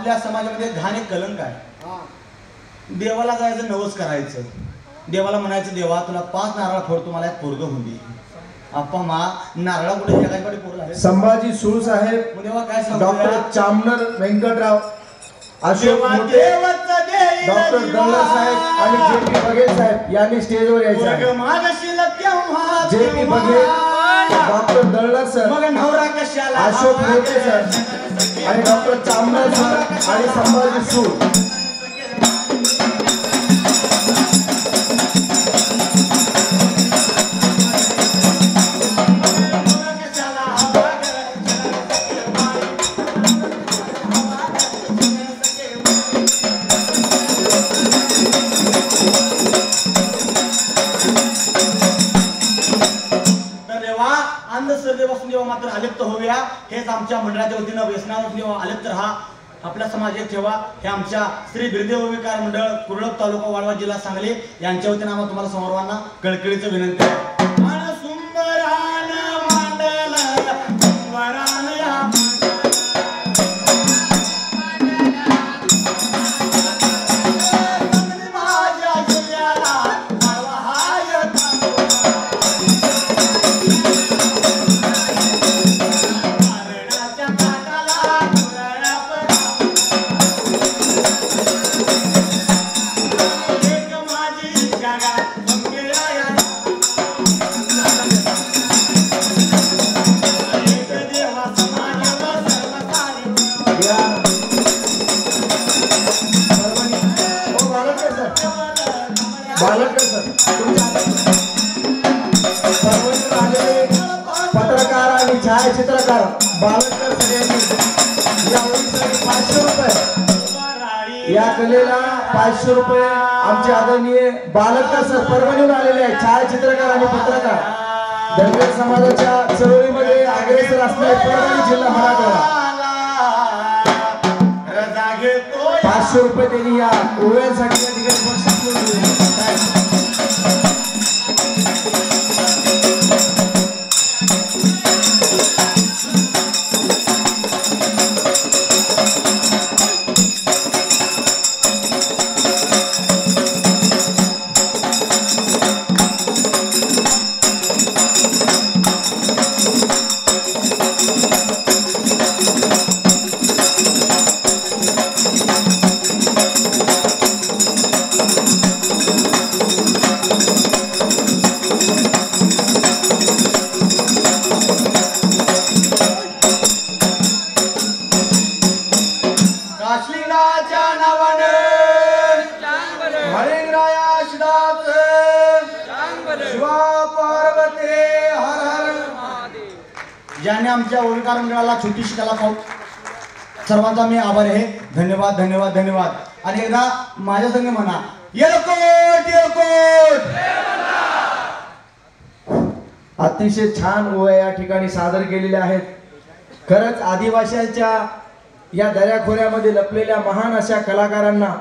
आपल्या समाजामध्ये घाण एक कलंक आहे. देवाला जायचं नवस करायचं, देवाला म्हणायचं देवा तुला 5 नारळ फोडतो मला एक पोरग होऊन दे. आप्पा मा नारळा कुठे एकाकडे पोरं झाले. संभाजी सूळ साहेब, देवा काय डॉक्टर चामनर व्यंकटराव, अशोक मोठे, डॉक्टर दल्ला साहेब आणि जे.पी. बघेल साहेब यांनी स्टेजवर यायचं आहे. जे.पी. बघेल, डॉक्टर दल्ला सर, अशोक मोठे सर आणि डॉक्टर चामनर सर आणि संभाजी सूळ. मात्र अलिप्त होऊया हेच आमच्या मंडळाच्या वतीनं व्यसनावर अलिप्त राहा, आपला समाज एक ठेवा हे आमच्या श्री बिरदेव विकार मंडळ कुर्लप तालुका वाळवा जिल्हा सांगली यांच्या वतीनं आम्हाला तुम्हाला सर्वांना कळकळीचं विनंती आहे. पत्रकार आणि छायाचित्रकार बालकर सगळ्यांनी या ओळीसाठी 500 रुपये, या कलेला 500 रुपये आमचे आदरणीय बालकर सर परभणीहून आलेले आहेत. छायाचित्रकार आणि पत्रकार, धनगर समाजाच्या चळवळीमध्ये अग्रेसर असणारे परभणी जिल्हा मराठवाडा. 500 रुपये त्यांनी या ओव्यांसाठी या ठिकाणी बक्षीस म्हणून दिले. ज्यांनी आमच्या ओळीकार मंडळाला छोटीशी कला पाहू सर्वांचा मी आभार आहे. धन्यवाद धन्यवाद धन्यवाद. आणि एकदा माझ्या संग म्हणा येळकोट येळकोट. अतिशय छान ओव्या या ठिकाणी सादर केलेल्या आहेत. खरंच आदिवासींच्या या दऱ्याखोऱ्यामध्ये लपलेल्या महान अशा कलाकारांना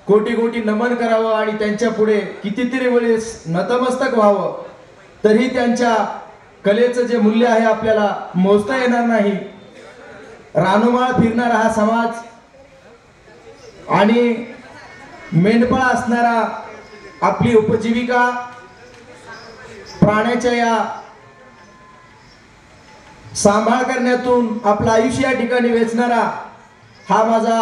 कोटी कोटी नमन करावं आणि त्यांच्या पुढे कितीतरी वेळेस नतमस्तक व्हावं, तरी त्यांच्या कलेचं जे मूल्य आहे आपल्याला मोजता येणार नाही. रानोमाळ फिरणारा हा समाज आणि मेंढपाळ असणारा आपली उपजीविका प्राण्याच्या या सांभाळ करण्यातून आपलं आयुष्य या ठिकाणी वेचणारा हा माझा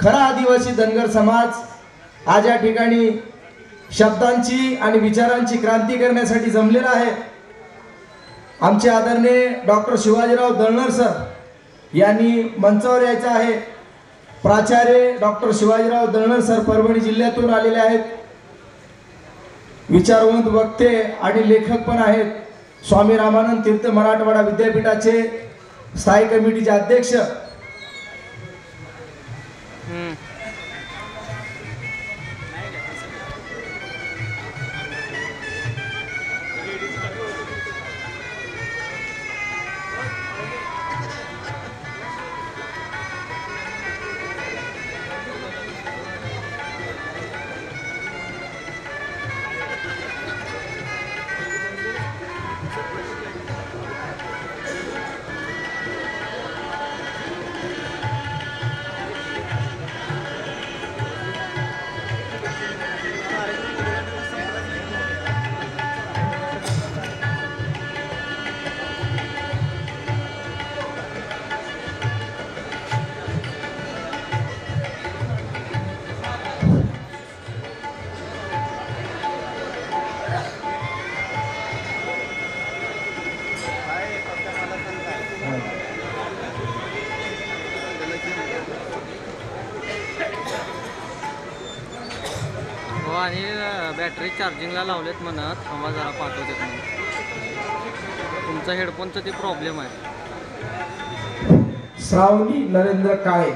खरा आदिवासी धनगर समाज आज या ठिकाणी शब्दांची आणि विचारांची क्रांती करण्यासाठी जमलेला आहे. आमचे आदरणीय डॉक्टर शिवाजीराव दळणर सर यांनी मंचावर यायचं आहे. प्राचार्य डॉक्टर शिवाजीराव दळणर सर परभणी जिल्ह्यातून आलेले आहेत. विचारवंत वक्ते आणि लेखक पण आहेत. स्वामी रामानंद तीर्थ मराठवाडा विद्यापीठाचे स्थायी कमिटीचे अध्यक्ष. आणि बॅटरी चार्जिंगला लावलेत म्हणत थांबा जरा पाठवते म्हणून. तुमचा हेडफोनचा ते प्रॉब्लेम आहे. श्रावणी नरेंद्र काळे